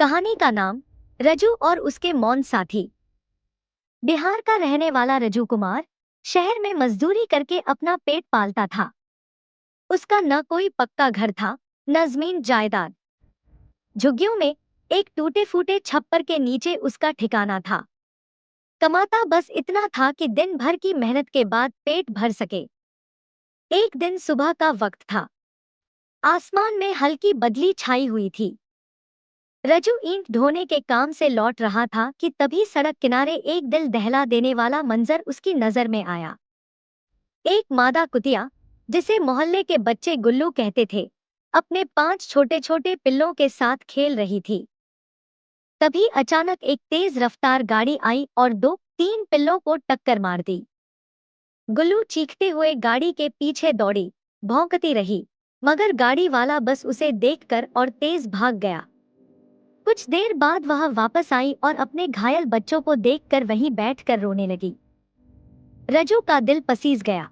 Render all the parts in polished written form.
कहानी का नाम रजू और उसके मौन साथी। बिहार का रहने वाला रजू कुमार शहर में मजदूरी करके अपना पेट पालता था। उसका न कोई पक्का घर था, न जमीन जायदाद। झुग्गियों में एक टूटे फूटे छप्पर के नीचे उसका ठिकाना था। कमाता बस इतना था कि दिन भर की मेहनत के बाद पेट भर सके। एक दिन सुबह का वक्त था। आसमान में हल्की बदली छाई हुई थी। रजू ईंट ढोने के काम से लौट रहा था कि तभी सड़क किनारे एक दिल दहला देने वाला मंजर उसकी नजर में आया। एक मादा कुतिया, जिसे मोहल्ले के बच्चे गुल्लू कहते थे, अपने 5 छोटे छोटे पिल्लों के साथ खेल रही थी। तभी अचानक एक तेज रफ्तार गाड़ी आई और 2-3 पिल्लों को टक्कर मार दी। गुल्लू चीखते हुए गाड़ी के पीछे दौड़ी, भौंकती रही, मगर गाड़ी वाला बस उसे देखकर और तेज भाग गया। कुछ देर बाद वह वापस आई और अपने घायल बच्चों को देखकर वहीं बैठकर रोने लगी। रजू का दिल पसीज गया।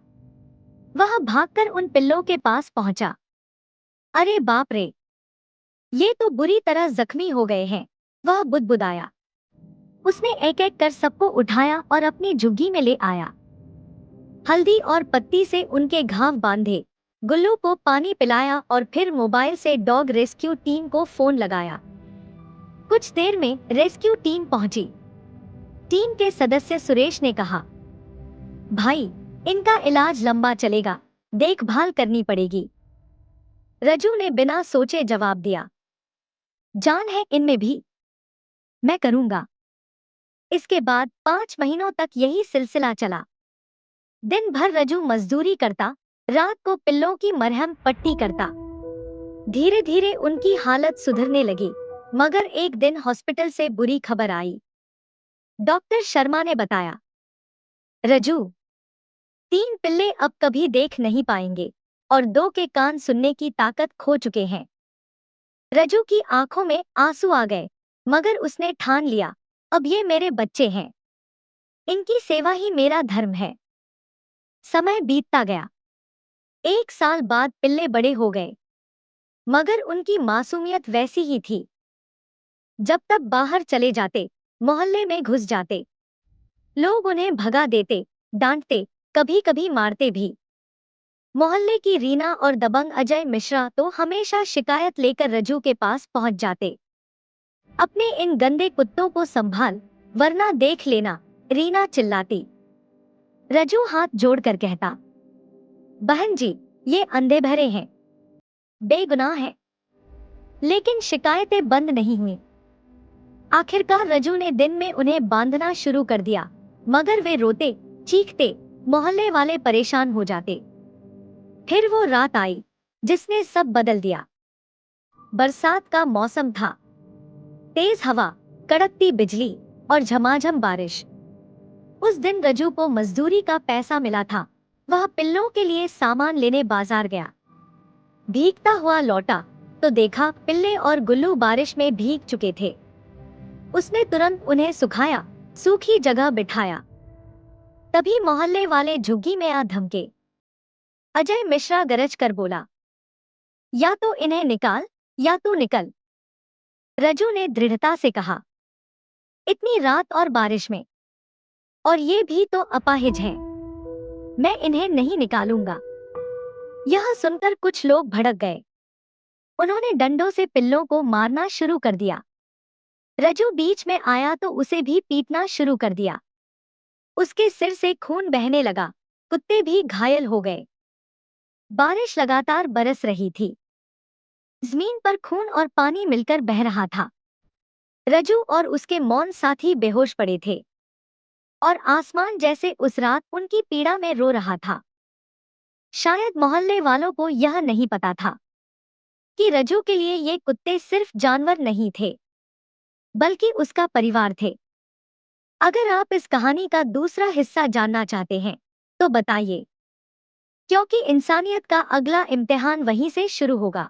वह भागकर उन पिल्लों के पास पहुंचा। अरे बाप रे, ये तो बुरी तरह जख्मी हो गए हैं, वह बुदबुदाया। उसने एक एक कर सबको उठाया और अपनी झुग्गी में ले आया। हल्दी और पत्ती से उनके घाव बांधे, गुल्लू को पानी पिलाया और फिर मोबाइल से डॉग रेस्क्यू टीम को फोन लगाया। कुछ देर में रेस्क्यू टीम पहुंची। टीम के सदस्य सुरेश ने कहा, भाई, इनका इलाज लंबा चलेगा, देखभाल करनी पड़ेगी। रजू ने बिना सोचे जवाब दिया, जान है इनमें भी, मैं करूंगा। इसके बाद 5 महीनों तक यही सिलसिला चला। दिन भर रजू मजदूरी करता, रात को पिल्लों की मरहम पट्टी करता। धीरे धीरे उनकी हालत सुधरने लगी, मगर एक दिन हॉस्पिटल से बुरी खबर आई। डॉक्टर शर्मा ने बताया, रजू, 3 पिल्ले अब कभी देख नहीं पाएंगे और 2 के कान सुनने की ताकत खो चुके हैं। रजू की आंखों में आंसू आ गए, मगर उसने ठान लिया, अब ये मेरे बच्चे हैं, इनकी सेवा ही मेरा धर्म है। समय बीतता गया। 1 साल बाद पिल्ले बड़े हो गए, मगर उनकी मासूमियत वैसी ही थी। जब तक बाहर चले जाते, मोहल्ले में घुस जाते, लोग उन्हें भगा देते, डांटते, कभी कभी मारते भी। मोहल्ले की रीना और दबंग अजय मिश्रा तो हमेशा शिकायत लेकर रजू के पास पहुंच जाते। अपने इन गंदे कुत्तों को संभाल, वरना देख लेना, रीना चिल्लाती। रजू हाथ जोड़कर कहता, बहन जी, ये अंधे भरे हैं, बेगुनाह हैं। लेकिन शिकायतें बंद नहीं हुई। आखिरकार रजू ने दिन में उन्हें बांधना शुरू कर दिया, मगर वे रोते, चीखते, मोहल्ले वाले परेशान हो जाते। फिर वो रात आई, जिसने सब बदल दिया। बरसात का मौसम था। तेज हवा, कड़कती बिजली और झमाझम बारिश। उस दिन रजू को मजदूरी का पैसा मिला था। वह पिल्लों के लिए सामान लेने बाजार गया। भीगता हुआ लौटा तो देखा पिल्ले और गुल्लू बारिश में भीग चुके थे। उसने तुरंत उन्हें सुखाया, सूखी जगह बिठाया। तभी मोहल्ले वाले झुग्गी में आ धमके। अजय मिश्रा गरज कर बोला, या तो इन्हें निकाल या तू निकल। रजू ने दृढ़ता से कहा, इतनी रात और बारिश में, और ये भी तो अपाहिज हैं, मैं इन्हें नहीं निकालूंगा। यह सुनकर कुछ लोग भड़क गए। उन्होंने डंडों से पिल्लों को मारना शुरू कर दिया। रजू बीच में आया तो उसे भी पीटना शुरू कर दिया। उसके सिर से खून बहने लगा, कुत्ते भी घायल हो गए। बारिश लगातार बरस रही थी। जमीन पर खून और पानी मिलकर बह रहा था। रजू और उसके मौन साथी बेहोश पड़े थे, और आसमान जैसे उस रात उनकी पीड़ा में रो रहा था। शायद मोहल्ले वालों को यह नहीं पता था कि रजू के लिए ये कुत्ते सिर्फ जानवर नहीं थे, बल्कि उसका परिवार थे। अगर आप इस कहानी का दूसरा हिस्सा जानना चाहते हैं, तो बताइए, क्योंकि इंसानियत का अगला इम्तिहान वहीं से शुरू होगा।